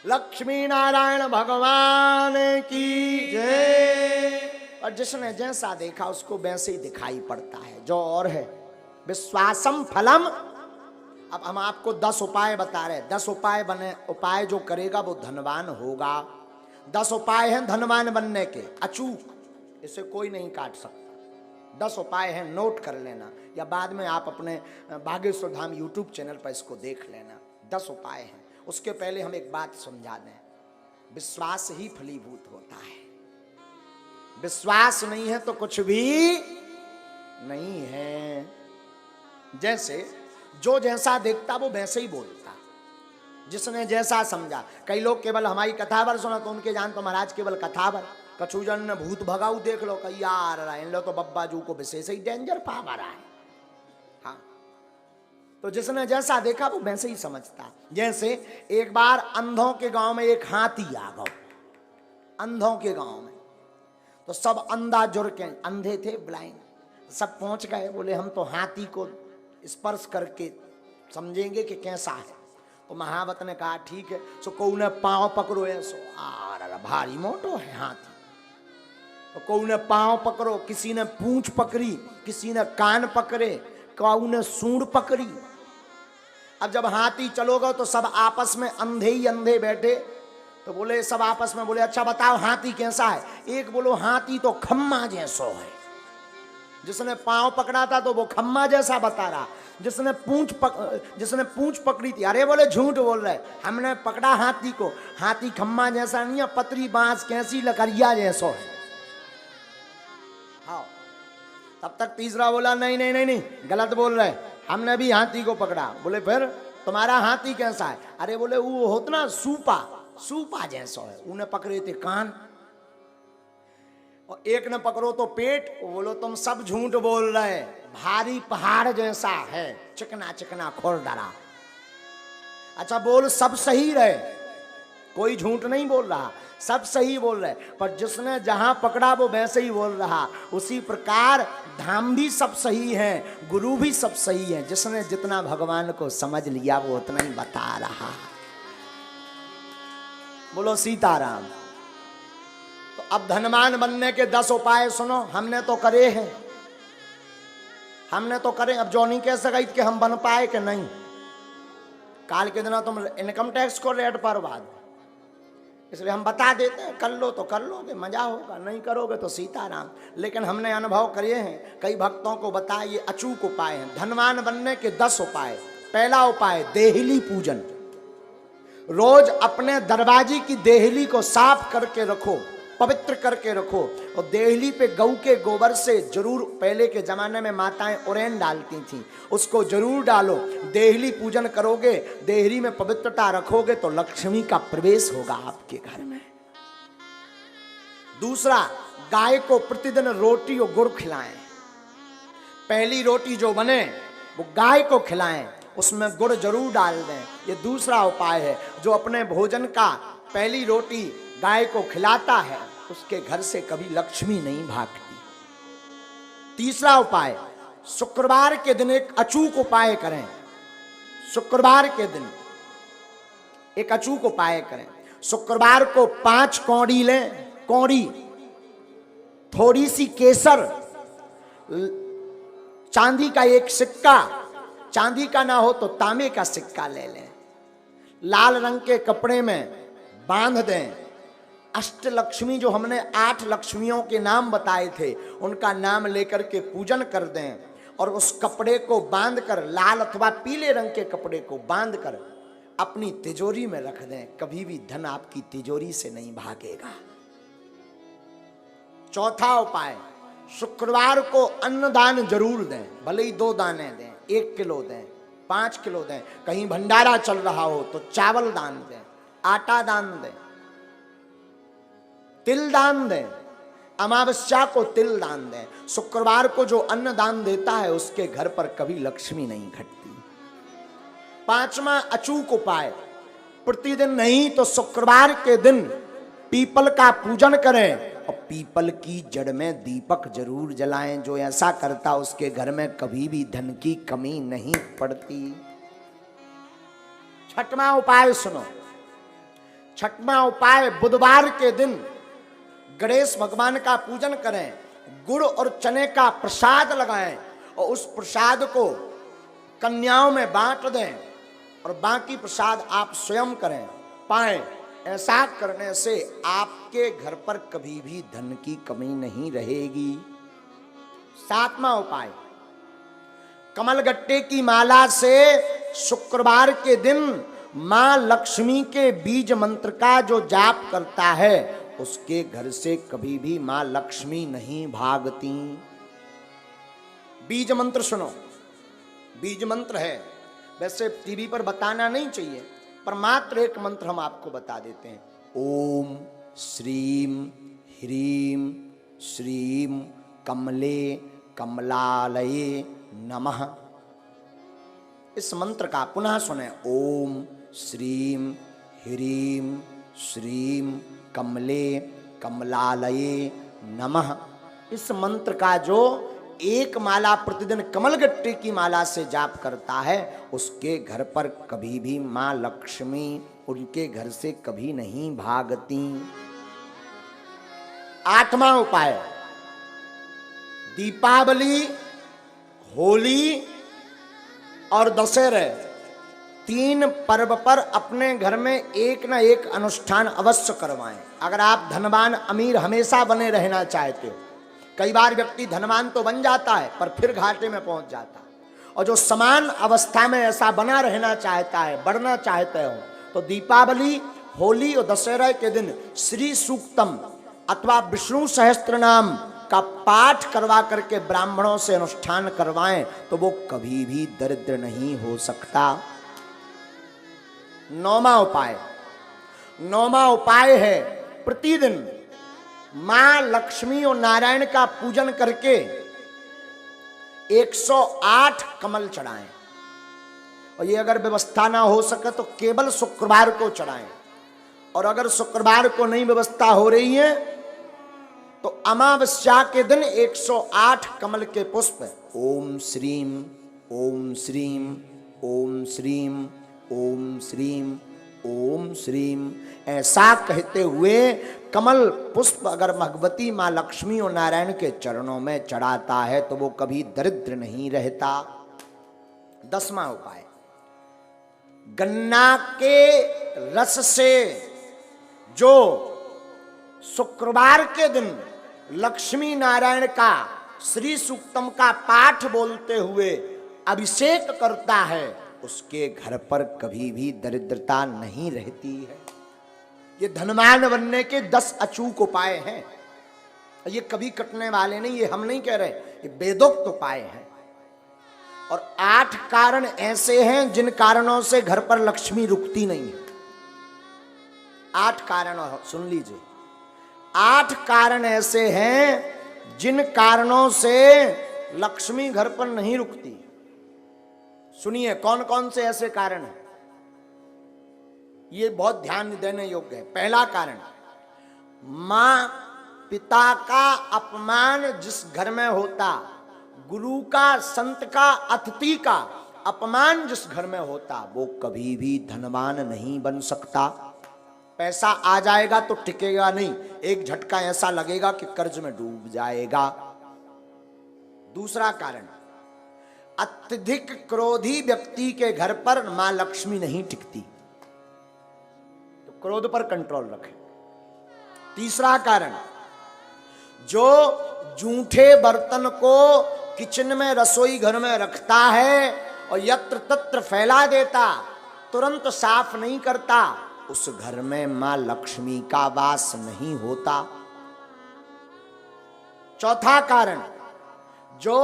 लक्ष्मी नारायण भगवान की जय। और जिसने जैसा देखा उसको वैसे ही दिखाई पड़ता है, जो और है विश्वासम फलम। अब हम आपको 10 उपाय बता रहे हैं, 10 उपाय बने, उपाय जो करेगा वो धनवान होगा। 10 उपाय हैं धनवान बनने के, अचूक, इसे कोई नहीं काट सकता। 10 उपाय हैं, नोट कर लेना, या बाद में आप अपने बागेश्वर धाम यूट्यूब चैनल पर इसको देख लेना। 10 उपाय हैं। उसके पहले हम एक बात समझा दें, विश्वास ही फलीभूत होता है। विश्वास नहीं है तो कुछ भी नहीं है। जैसे जो जैसा देखता वो वैसे ही बोलता, जिसने जैसा समझा। कई लोग केवल हमारी कथावर सुना तो उनके जान तो महाराज केवल कथावर, कछुजन ने भूत भगाऊ देख लो, कही यार इन लो तो बब्बा जू को विशेष ही डेंजर पावर है। हाँ, तो जिसने जैसा देखा वो वैसे ही समझता। जैसे एक बार अंधों के गांव में एक हाथी आ गया, अंधों के गांव में, तो सब अंधा जुड़ के, अंधे थे ब्लाइंड, सब पहुंच गए, बोले हम तो हाथी को स्पर्श करके समझेंगे कि कैसा है। तो महावत ने कहा ठीक है, सो को ने पांव पकड़ो, ऐसो आ भारी मोटो है हाथी, तो को ने पांव पकड़ो, किसी ने पूंछ पकड़ी, किसी ने कान पकड़े, कौ ने सूंड पकड़ी। अब जब हाथी चलोगा तो सब आपस में अंधे ही अंधे बैठे, तो बोले सब आपस में बोले अच्छा बताओ हाथी कैसा है। एक बोलो हाथी तो खम्मा जैसो है, जिसने पांव पकड़ा था तो वो खम्मा जैसा बता रहा, जिसने पूंछ पकड़ी थी, अरे बोले झूठ बोल रहे, हमने पकड़ा हाथी को, हाथी खम्मा जैसा नहीं है, पतरी बांस कैसी लकड़िया जैसो है। हाँ, तब तक तीसरा बोला नहीं नहीं नहीं नहीं, गलत बोल रहे, हमने भी हाथी को पकड़ा। बोले फिर तुम्हारा हाथी कैसा है? अरे बोले वो होता ना सूपा जैसा है। उन्हें पकड़े थे कान, और एक ने पकड़ो तो पेट। बोलो तुम सब झूठ बोल रहे, भारी पहाड़ जैसा है, चिकना चिकना खुरदरा। अच्छा बोल सब सही रहे, कोई झूठ नहीं बोल रहा, सब सही बोल रहे, पर जिसने जहां पकड़ा वो वैसे ही बोल रहा। उसी प्रकार धाम भी सब सही है, गुरु भी सब सही है, जिसने जितना भगवान को समझ लिया वो उतना ही बता रहा। बोलो सीताराम। तो अब धनवान बनने के 10 उपाय सुनो, हमने तो करे हैं, हमने तो करे। अब जो नहीं कह सका कि हम बन पाए कि नहीं। काल के दिन तुम इनकम टैक्स को रेट पर बाद, इसलिए हम बता देते हैं, कर लो तो कर लोगे, मजा होगा, नहीं करोगे तो सीताराम। लेकिन हमने अनुभव करे हैं, कई भक्तों को बताए, ये अचूक उपाय हैं धनवान बनने के 10 उपाय। पहला उपाय देहली पूजन। रोज अपने दरवाजे की देहली को साफ करके रखो, पवित्र करके रखो, और देहली पे गऊ के गोबर से जरूर, पहले के जमाने में माताएं उरेन डालती थीं, उसको जरूर डालो। देहली पूजन करोगे, देहली में पवित्रता रखोगे तो लक्ष्मी का प्रवेश होगा आपके घर में। दूसरा, गाय को प्रतिदिन रोटी और गुड़ खिलाएं। पहली रोटी जो बने वो गाय को खिलाएं, उसमें गुड़ जरूर डाल दें। ये दूसरा उपाय है। जो अपने भोजन का पहली रोटी गाय को खिलाता है उसके घर से कभी लक्ष्मी नहीं भागती। तीसरा उपाय, शुक्रवार के दिन एक अचूक उपाय करें। शुक्रवार के दिन एक अचूक उपाय करें। शुक्रवार को 5 कौड़ी लें, कौड़ी, थोड़ी सी केसर, चांदी का एक सिक्का, चांदी का ना हो तो तांबे का सिक्का ले लें, लाल रंग के कपड़े में बांध दें। अष्टलक्ष्मी, जो हमने 8 लक्ष्मियों के नाम बताए थे, उनका नाम लेकर के पूजन कर दें, और उस कपड़े को बांधकर, लाल अथवा पीले रंग के कपड़े को बांधकर अपनी तिजोरी में रख दें। कभी भी धन आपकी तिजोरी से नहीं भागेगा। चौथा उपाय, शुक्रवार को अन्नदान जरूर दें, भले ही 2 दाने दें, 1 किलो दें, 5 किलो दें। कहीं भंडारा चल रहा हो तो चावल दान दें, आटा दान दें, तिल दान दें, अमावस्या को तिल दान दें। शुक्रवार को जो अन्न दान देता है उसके घर पर कभी लक्ष्मी नहीं घटती। 5वां अचूक उपाय, प्रतिदिन नहीं तो शुक्रवार के दिन पीपल का पूजन करें, और पीपल की जड़ में दीपक जरूर जलाएं। जो ऐसा करता उसके घर में कभी भी धन की कमी नहीं पड़ती। 6वां उपाय सुनो, छठवां उपाय, बुधवार के दिन गणेश भगवान का पूजन करें, गुड़ और चने का प्रसाद लगाएं और उस प्रसाद को कन्याओं में बांट दें और बाकी प्रसाद आप स्वयं करें पाएं। ऐसा करने से आपके घर पर कभी भी धन की कमी नहीं रहेगी। सातवां उपाय, कमलगट्टे की माला से शुक्रवार के दिन मां लक्ष्मी के बीज मंत्र का जो जाप करता है उसके घर से कभी भी मां लक्ष्मी नहीं भागती। बीज मंत्र सुनो, बीज मंत्र है, वैसे टीवी पर बताना नहीं चाहिए पर मात्र एक मंत्र हम आपको बता देते हैं। ओम श्रीम ह्रीम श्रीम कमले कमलालये नमः। इस मंत्र का पुनः सुने, ओम श्रीम ह्रीम श्रीम कमले कमलालये नमः। इस मंत्र का जो एक माला प्रतिदिन कमलगट्टे की माला से जाप करता है उसके घर पर कभी भी मां लक्ष्मी उनके घर से कभी नहीं भागती। आठवां उपाय, दीपावली, होली और दशहरे तीन पर्व पर अपने घर में एक ना एक अनुष्ठान अवश्य करवाएं। अगर आप धनवान अमीर हमेशा बने रहना चाहते हो, कई बार व्यक्ति धनवान तो बन जाता है पर फिर घाटे में पहुंच जाता है, और जो समान अवस्था में ऐसा बना रहना चाहता है, बढ़ना चाहते हो, तो दीपावली, होली और दशहरा के दिन श्री सूक्तम अथवा विष्णु सहस्त्र नाम का पाठ करवा करके ब्राह्मणों से अनुष्ठान करवाएं तो वो कभी भी दरिद्र नहीं हो सकता। नौवां उपाय है प्रतिदिन मां लक्ष्मी और नारायण का पूजन करके 108 कमल चढ़ाएं, और ये अगर व्यवस्था ना हो सके तो केवल शुक्रवार को चढ़ाएं, और अगर शुक्रवार को नहीं व्यवस्था हो रही है तो अमावस्या के दिन 108 कमल के पुष्प ओम श्रीम ओम श्रीम ओम श्रीम ओम श्रीम ओम श्रीम ऐसा कहते हुए कमल पुष्प अगर भगवती मां लक्ष्मी और नारायण के चरणों में चढ़ाता है तो वो कभी दरिद्र नहीं रहता। 10वां उपाय, गन्ना के रस से जो शुक्रवार के दिन लक्ष्मी नारायण का श्री सूक्तम का पाठ बोलते हुए अभिषेक करता है उसके घर पर कभी भी दरिद्रता नहीं रहती है। ये धनवान बनने के 10 अचूक उपाय हैं, ये कभी कटने वाले नहीं, ये हम नहीं कह रहे, ये वेदोक्त उपाय हैं। और 8 कारण ऐसे हैं जिन कारणों से घर पर लक्ष्मी रुकती नहीं है। 8 कारण सुन लीजिए, 8 कारण ऐसे हैं जिन कारणों से लक्ष्मी घर पर नहीं रुकती। सुनिए कौन कौन से ऐसे कारण हैं, ये बहुत ध्यान देने योग्य है। पहला कारण, मां पिता का अपमान जिस घर में होता, गुरु का, संत का, अतिथि का अपमान जिस घर में होता, वो कभी भी धनवान नहीं बन सकता। पैसा आ जाएगा तो टिकेगा नहीं, एक झटका ऐसा लगेगा कि कर्ज में डूब जाएगा। दूसरा कारण, अत्यधिक क्रोधी व्यक्ति के घर पर मां लक्ष्मी नहीं टिकती, तो क्रोध पर कंट्रोल रखें। तीसरा कारण, जो जूठे बर्तन को किचन में, रसोई घर में रखता है और यत्र तत्र फैला देता, तुरंत साफ नहीं करता, उस घर में मां लक्ष्मी का वास नहीं होता। चौथा कारण, जो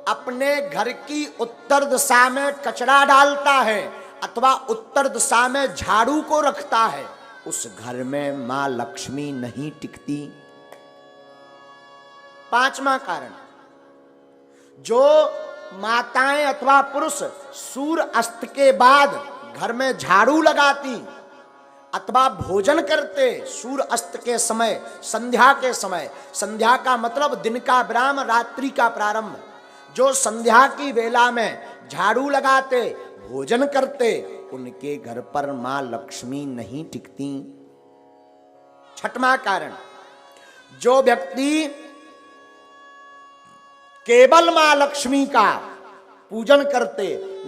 अपने घर की उत्तर दिशा में कचरा डालता है अथवा उत्तर दिशा में झाड़ू को रखता है, उस घर में मां लक्ष्मी नहीं टिकती। पांचवा कारण, जो माताएं अथवा पुरुष सूर्य अस्त के बाद घर में झाड़ू लगाती अथवा भोजन करते सूर्य अस्त के समय, संध्या के समय, संध्या का मतलब दिन का विराम, रात्रि का प्रारंभ, जो संध्या की वेला में झाड़ू लगाते, भोजन करते, उनके घर पर मां लक्ष्मी नहीं टिकती। छठवां कारण, जो व्यक्ति केवल मां लक्ष्मी का पूजन करते,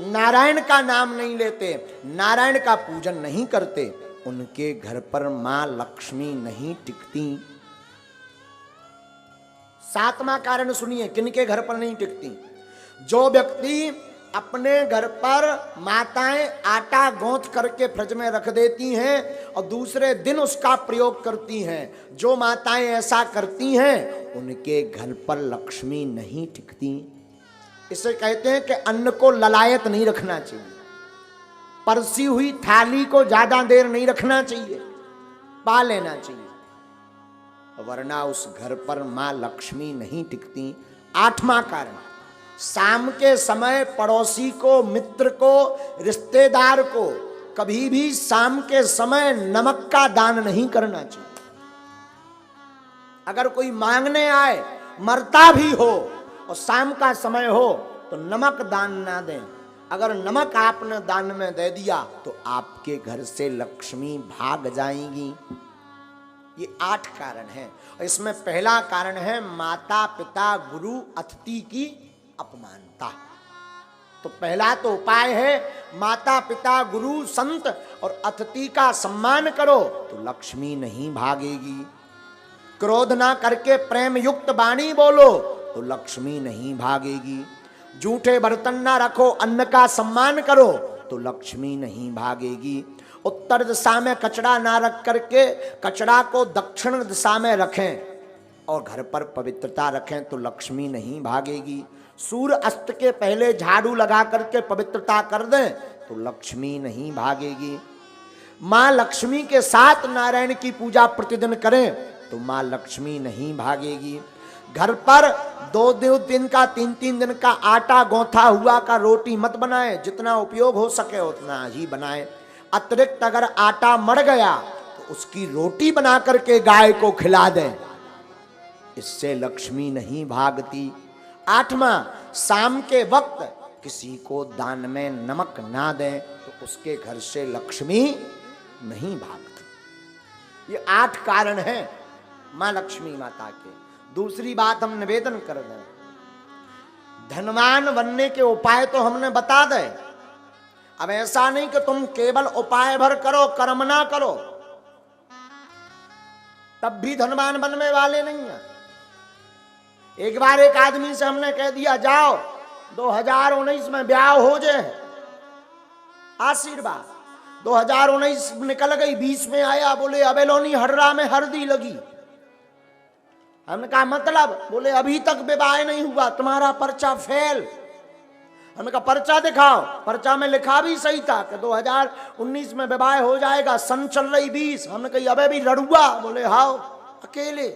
नारायण का नाम नहीं लेते, नारायण का पूजन नहीं करते, उनके घर पर मां लक्ष्मी नहीं टिकती। सातवां कारण सुनिए, किनके घर पर नहीं टिकती? जो व्यक्ति अपने घर पर माताएं आटा गूंथ करके फ्रिज में रख देती हैं और दूसरे दिन उसका प्रयोग करती हैं, जो माताएं ऐसा करती हैं उनके घर पर लक्ष्मी नहीं टिकती। इसे कहते हैं कि अन्न को ललायत नहीं रखना चाहिए, परसी हुई थाली को ज्यादा देर नहीं रखना चाहिए, पा लेना चाहिए, वरना उस घर पर मां लक्ष्मी नहीं टिकती। आठवां कारण, शाम के समय पड़ोसी को, मित्र को, रिश्तेदार को कभी भी शाम के समय नमक का दान नहीं करना चाहिए। अगर कोई मांगने आए, मरता भी हो और शाम का समय हो तो नमक दान ना दें। अगर नमक आपने दान में दे दिया तो आपके घर से लक्ष्मी भाग जाएंगी। ये 8 कारण हैं। और इसमें पहला कारण है माता पिता गुरु अतिथि की अपमानता। तो पहला तो उपाय है माता पिता गुरु संत और अतिथि का सम्मान करो तो लक्ष्मी नहीं भागेगी। क्रोध ना करके प्रेम युक्त वाणी बोलो तो लक्ष्मी नहीं भागेगी। झूठे बर्तन ना रखो, अन्न का सम्मान करो तो लक्ष्मी नहीं भागेगी। उत्तर दिशा में कचरा ना रख करके कचरा को दक्षिण दिशा में रखें और घर पर पवित्रता रखें तो लक्ष्मी नहीं भागेगी। सूर्य अस्त के पहले झाड़ू लगा करके पवित्रता कर दें तो लक्ष्मी नहीं भागेगी। मां लक्ष्मी के साथ नारायण की पूजा प्रतिदिन करें तो मां लक्ष्मी नहीं भागेगी। घर पर 2 दिन का 3 दिन का आटा गौथा हुआ का रोटी मत बनाएं, जितना उपयोग हो सके उतना ही बनाएं। अतिरिक्त अगर आटा मर गया तो उसकी रोटी बना करके गाय को खिला दें, इससे लक्ष्मी नहीं भागती। 8वां, शाम के वक्त किसी को दान में नमक ना दें तो उसके घर से लक्ष्मी नहीं भागती। ये 8 कारण हैं मां लक्ष्मी माता के। दूसरी बात हम निवेदन कर दें, धनवान बनने के उपाय तो हमने बता दे। अब ऐसा नहीं कि तुम केवल उपाय भर करो, कर्म ना करो, तब भी धनवान बनने वाले नहीं है। एक बार एक आदमी से हमने कह दिया जाओ 2019 में ब्याह हो जाए, आशीर्वाद। 2019 निकल गई, 20 में आया, बोले अबेलोनी हर्रा में हल्दी लगी। हमने कहा मतलब? बोले अभी तक विवाह नहीं हुआ, तुम्हारा पर्चा फेल। हमने कहा पर्चा दिखाओ। पर्चा में लिखा भी सही था कि 2019 में विवाह हो जाएगा, सन चल रही 20। हमने कहा अबे भी लड़ुआ। बोले हाओ अकेले।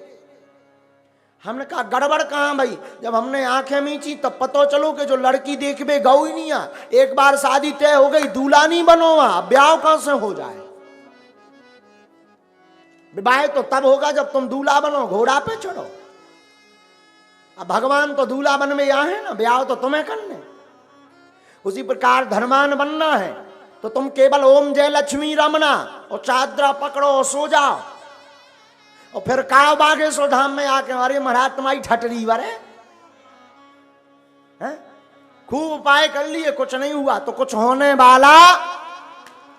हमने कहा गड़बड़ कहाँ भाई? जब हमने आंखें मीची तब पता चलो कि जो लड़की देखबे गौ ही नहीं आ। एक बार शादी तय हो गई, दूल्हा नहीं बनो, वहां ब्याह कहां से हो जाए? विवाह तो तब होगा जब तुम दूल्हा बनो, घोड़ा पे चढ़ो। अब भगवान तो दूल्हा बन में यहाँ है ना, ब्याह तो तुम्हें करने। उसी प्रकार धर्मान बनना है तो तुम केवल ओम जय लक्ष्मी रमना और चादरा पकड़ो और सो जाओ और फिर काव बागेश्वर धाम में आके अरे महाराज तुम्हारी ठटरी वरे हैं। खूब उपाय कर लिए, कुछ नहीं हुआ तो कुछ होने वाला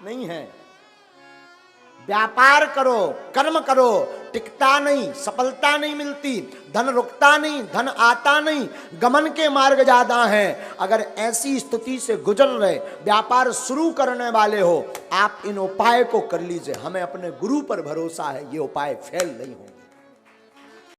नहीं है। व्यापार करो, कर्म करो, टिकता नहीं, सफलता नहीं मिलती, धन रुकता नहीं, धन आता नहीं, गमन के मार्ग ज्यादा हैं। अगर ऐसी स्थिति से गुजर रहे, व्यापार शुरू करने वाले हो, आप इन उपाय को कर लीजिए। हमें अपने गुरु पर भरोसा है, ये उपाय फेल नहीं होंगे।